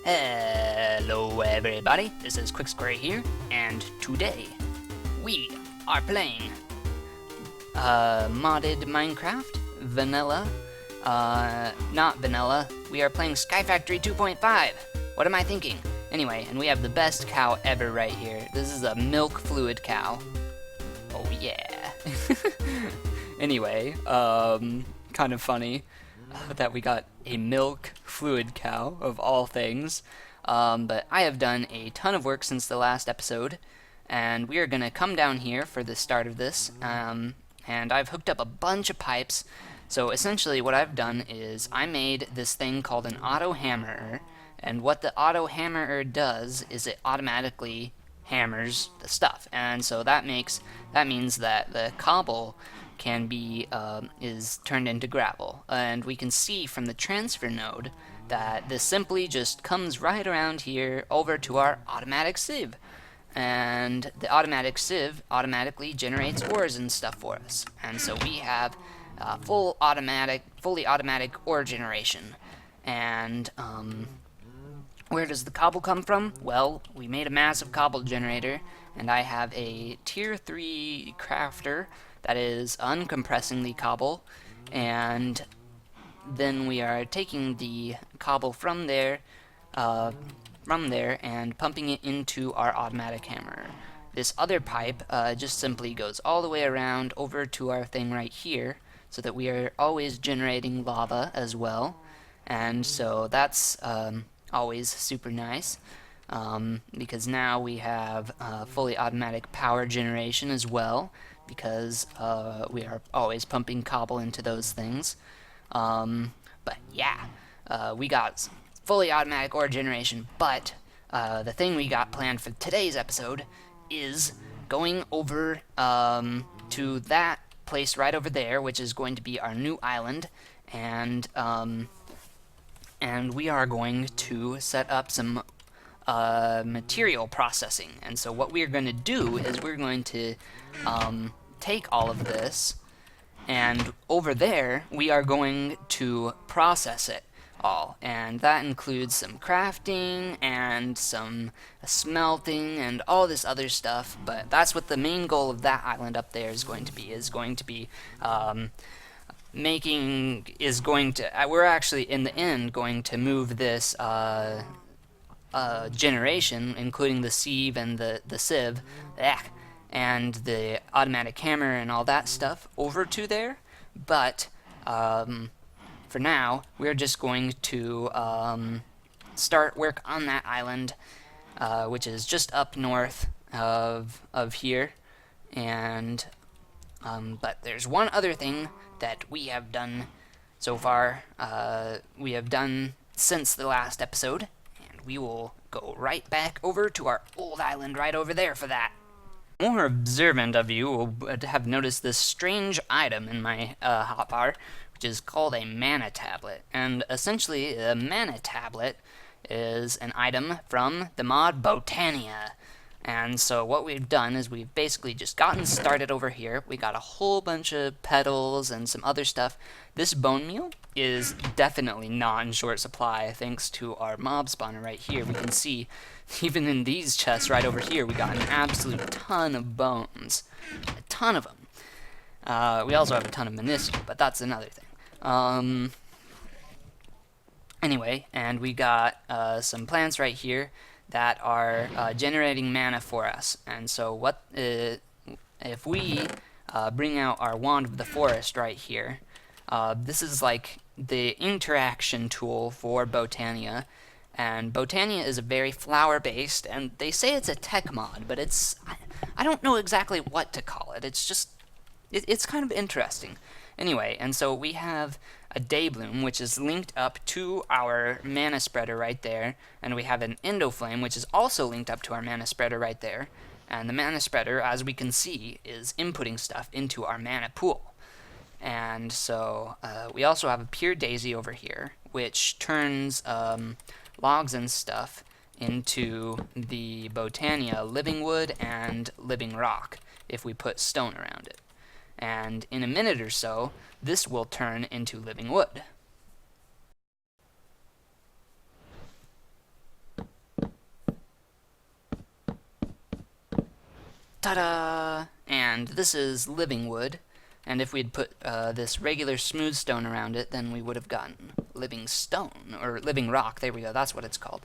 Hello everybody, this is quixQuery here, and today we are playing modded Minecraft, vanilla, not vanilla, we are playing Sky Factory 2.5. What am I thinking? Anyway, and we have the best cow ever right here. This is a milk fluid cow. Oh yeah. Anyway, kind of funny that we got a milk fluid cow of all things. But I have done a ton of work since the last episode, and we are going to come down here for the start of this. And I've hooked up a bunch of pipes. So essentially what I've done is I made this thing called an auto hammerer, and what the auto hammerer does is it automatically hammers the stuff, and so that means that the cobble can be is turned into gravel, and we can see from the transfer node that this simply just comes right around here over to our automatic sieve, and the automatic sieve automatically generates ores and stuff for us, and so we have fully automatic ore generation. And where does the cobble come from? Well, we made a massive cobble generator, and I have a tier 3 crafter that is uncompressing the cobble, and then we are taking the cobble from there and pumping it into our automatic hammer. This other pipe just simply goes all the way around over to our thing right here, so that we are always generating lava as well, and so that's always super nice, because now we have fully automatic power generation as well, because we are always pumping cobble into those things. But yeah, we got fully automatic ore generation, but the thing we got planned for today's episode is going over to that place right over there, which is going to be our new island, and we are going to set up some material processing. And so what we're going to do is we're going to take all of this, and over there we are going to process it all, and that includes some crafting and some smelting and all this other stuff. But that's what the main goal of that island up there is going to be, we're actually in the end going to move this generation, including the sieve and the sieve, and the automatic hammer and all that stuff, over to there. But for now, we're just going to start work on that island, which is just up north of here. And but there's one other thing that we have done so far, we have done since the last episode, and we will go right back over to our old island right over there for that. More observant of you will have noticed this strange item in my hotbar, which is called a mana tablet. And essentially, a mana tablet is an item from the mod Botania. And so what we've done is we've basically just gotten started over here. We got a whole bunch of petals and some other stuff. This bone meal is definitely not in short supply thanks to our mob spawner right here. We can see even in these chests right over here we got an absolute ton of bones. A ton of them. We also have a ton of menisci, but that's another thing. Anyway, and we got some plants right here that are generating mana for us. And so what if we bring out our Wand of the Forest right here, this is like the interaction tool for Botania, and Botania is a very flower-based, and they say it's a tech mod, but I don't know exactly what to call it. It's just, it's kind of interesting. Anyway, and so we have a Daybloom, which is linked up to our mana spreader right there, and we have an Endoflame, which is also linked up to our mana spreader right there, and the mana spreader, as we can see, is inputting stuff into our mana pool. And so we also have a Pure Daisy over here, which turns logs and stuff into the Botania living wood and living rock if we put stone around it. And in a minute or so, this will turn into living wood. Ta-da! And this is living wood. And if we'd put this regular smooth stone around it, then we would have gotten living stone, or living rock. There we go, that's what it's called.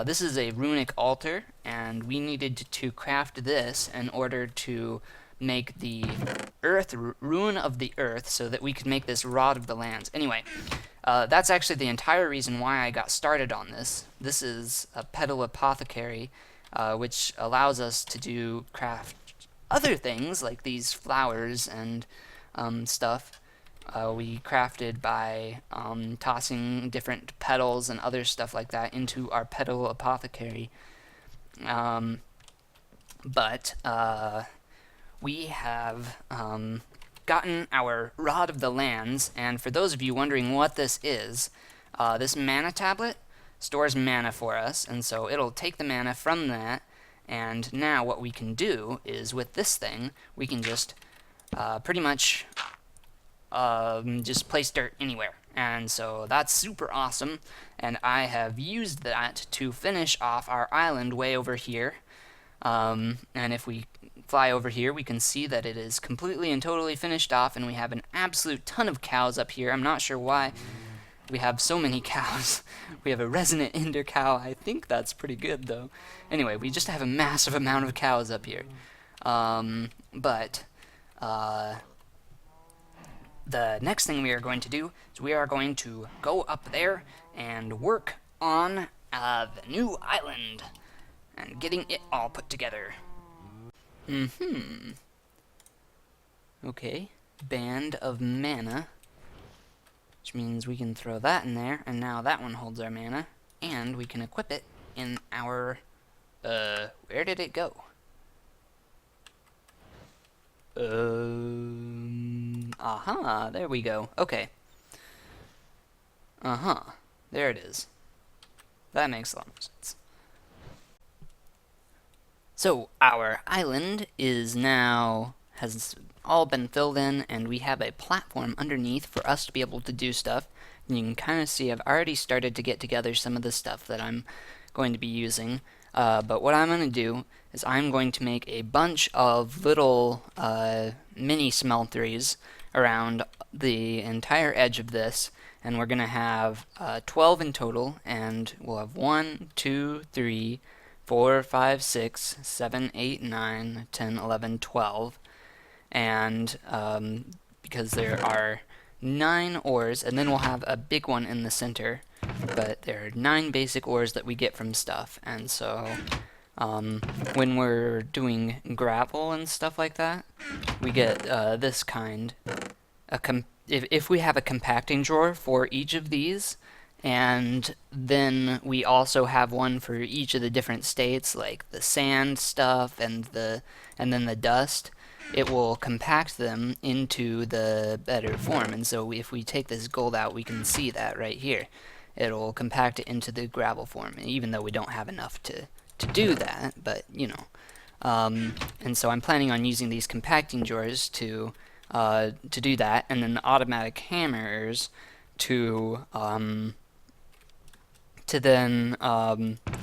This is a runic altar, and we needed to craft this in order to make the rune of the earth, so that we could make this rod of the lands. Anyway, that's actually the entire reason why I got started on this. This is a petal apothecary, which allows us to craft other things like these flowers and stuff. We crafted by tossing different petals and other stuff like that into our petal apothecary. But we have gotten our Rod of the Lands, and for those of you wondering what this is, this mana tablet stores mana for us, and so it'll take the mana from that, and now what we can do is with this thing, we can just pretty much just place dirt anywhere. And so that's super awesome, and I have used that to finish off our island way over here. And if we fly over here, we can see that it is completely and totally finished off, and we have an absolute ton of cows up here. I'm not sure why we have so many cows. We have a resonant ender cow. I think that's pretty good, though. Anyway, we just have a massive amount of cows up here. The next thing we are going to do is we are going to go up there and work on the new island and getting it all put together. Okay, band of mana, which means we can throw that in there, and now that one holds our mana, and we can equip it in our, where did it go? Aha, there we go. Okay. There it is. That makes a lot of sense. So, our island is now, has all been filled in, and we have a platform underneath for us to be able to do stuff. And you can kind of see I've already started to get together some of the stuff that I'm going to be using. But what I'm going to do is I'm going to make a bunch of little mini smelteries around the entire edge of this, and we're going to have 12 in total, and we'll have 1, 2, 3, 4, 5, 6, 7, 8, 9, 10, 11, 12, and because there are 9 ores, and then we'll have a big one in the center, but there are 9 basic ores that we get from stuff, and so when we're doing gravel and stuff like that, we get this kind. If we have a compacting drawer for each of these, and then we also have one for each of the different states, like the sand stuff and then the dust, it will compact them into the better form. And so if we take this gold out, we can see that right here. It'll compact it into the gravel form, even though we don't have enough to do that, but you know. And so I'm planning on using these compacting drawers to do that, and then the automatic hammers to then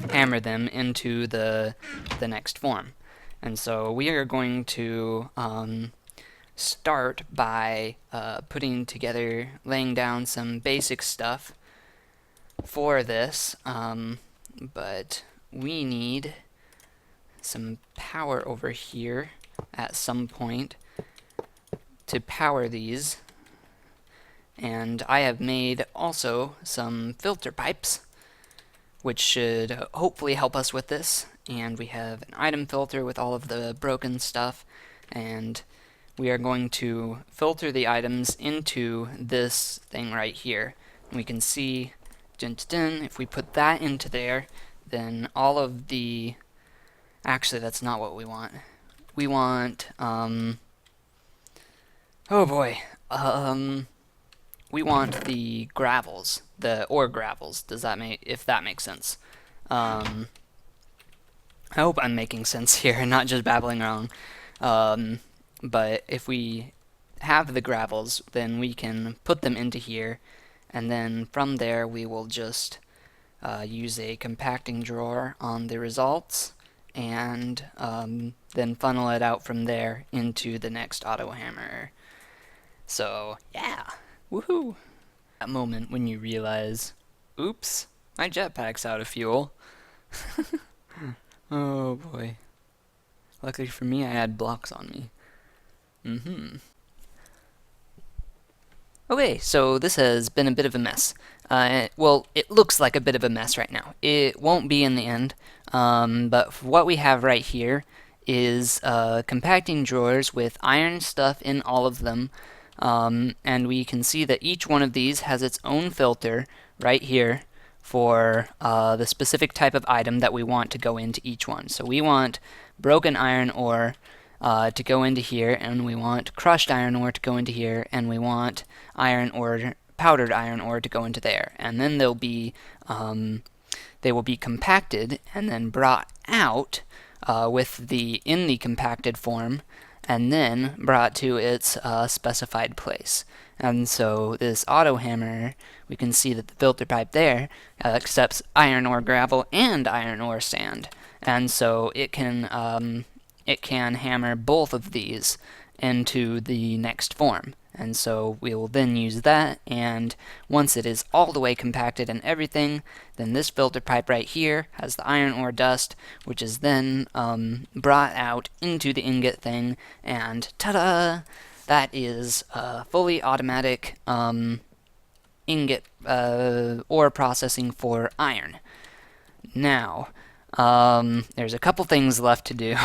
hammer them into the next form. And so we are going to start by laying down some basic stuff for this, but we need some power over here at some point to power these, and I have made also some filter pipes which should hopefully help us with this. And we have an item filter with all of the broken stuff, and we are going to filter the items into this thing right here. And we can see, if we put that into there, then all of the, actually that's not what we want. We want, oh boy, we want the gravels, the ore gravels. If that makes sense. I hope I'm making sense here and not just babbling wrong. But if we have the gravels, then we can put them into here, and then from there we will just use a compacting drawer on the results, and then funnel it out from there into the next auto hammer. So, yeah, woohoo! That moment when you realize, oops, my jetpack's out of fuel. Oh boy. Luckily for me, I had blocks on me. Okay, so this has been a bit of a mess. Well, it looks like a bit of a mess right now. It won't be in the end, but what we have right here is compacting drawers with iron stuff in all of them, and we can see that each one of these has its own filter right here for the specific type of item that we want to go into each one. So we want broken iron ore to go into here, and we want crushed iron ore to go into here, and we want iron ore, powdered iron ore to go into there. And then they will be compacted and then brought out in the compacted form, and then brought to its specified place. And so this auto hammer, we can see that the filter pipe there accepts iron ore gravel and iron ore sand, and so it can hammer both of these into the next form. And so we will then use that, and once it is all the way compacted and everything, then this filter pipe right here has the iron ore dust, which is then brought out into the ingot thing, and ta-da! That is fully automatic ingot ore processing for iron. Now, there's a couple things left to do.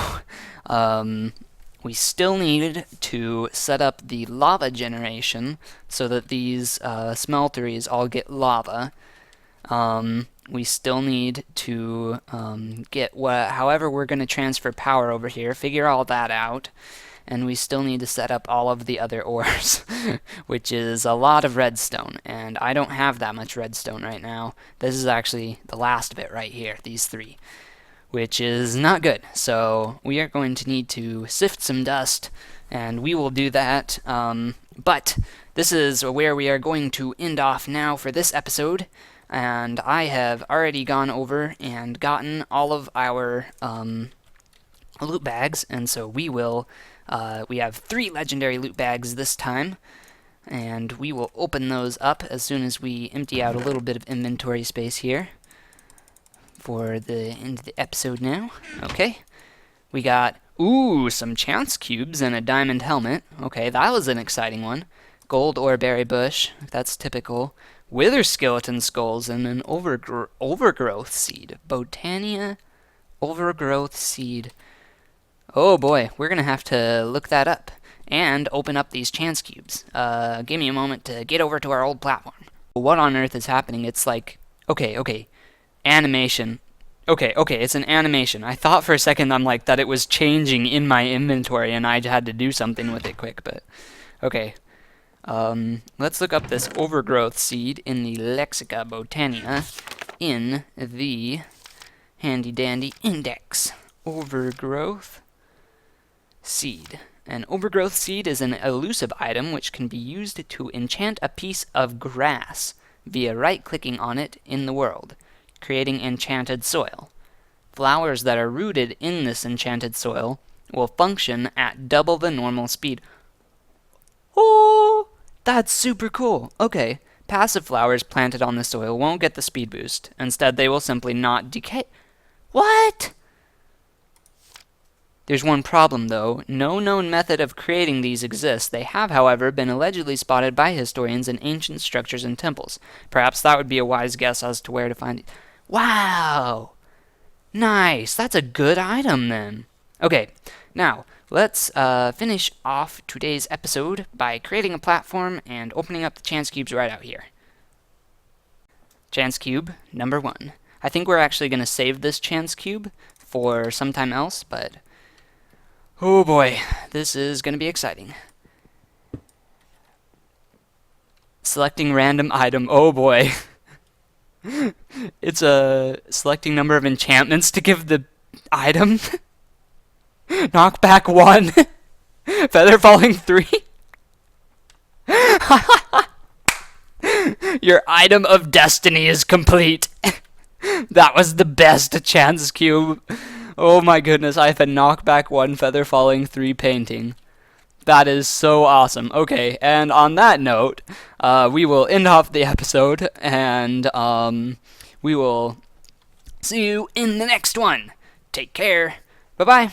We still need to set up the lava generation so that these smelteries all get lava. We still need to get however we're going to transfer power over here, figure all that out. And we still need to set up all of the other ores, which is a lot of redstone, and I don't have that much redstone right now. This is actually the last of it right here, these three, which is not good. So we are going to need to sift some dust, and we will do that. But this is where we are going to end off now for this episode, and I have already gone over and gotten all of our loot bags, and so we will we have 3 legendary loot bags this time, and we will open those up as soon as we empty out a little bit of inventory space here for the end of the episode now. Okay, we got some chance cubes and a diamond helmet. Okay, that was an exciting one. Gold ore berry bush, that's typical. Wither skeleton skulls and an overgrowth seed. Botania overgrowth seed. Oh boy, we're going to have to look that up and open up these chance cubes. Give me a moment to get over to our old platform. What on earth is happening? It's like, okay, animation. Okay, it's an animation. I thought for a second that it was changing in my inventory and I had to do something with it quick, but okay. Let's look up this overgrowth seed in the Lexica Botania in the handy dandy index. Overgrowth seed. An overgrowth seed is an elusive item which can be used to enchant a piece of grass via right-clicking on it in the world, creating enchanted soil. Flowers that are rooted in this enchanted soil will function at double the normal speed. Oh, that's super cool. Okay, passive flowers planted on the soil won't get the speed boost. Instead, they will simply not decay. What? There's one problem, though. No known method of creating these exists. They have, however, been allegedly spotted by historians in ancient structures and temples. Perhaps that would be a wise guess as to where to find it. Wow! Nice! That's a good item, then. Okay, now, let's finish off today's episode by creating a platform and opening up the chance cubes right out here. Chance cube number 1. I think we're actually going to save this chance cube for sometime else, but oh boy, this is going to be exciting. Selecting random item, oh boy. It's a selecting number of enchantments to give the item. Knockback 1. Feather falling 3. Your item of destiny is complete. That was the best chance cube. Oh my goodness, I have a knockback 1 feather falling 3 painting. That is so awesome. Okay, and on that note, we will end off the episode, and we will see you in the next one. Take care. Bye-bye.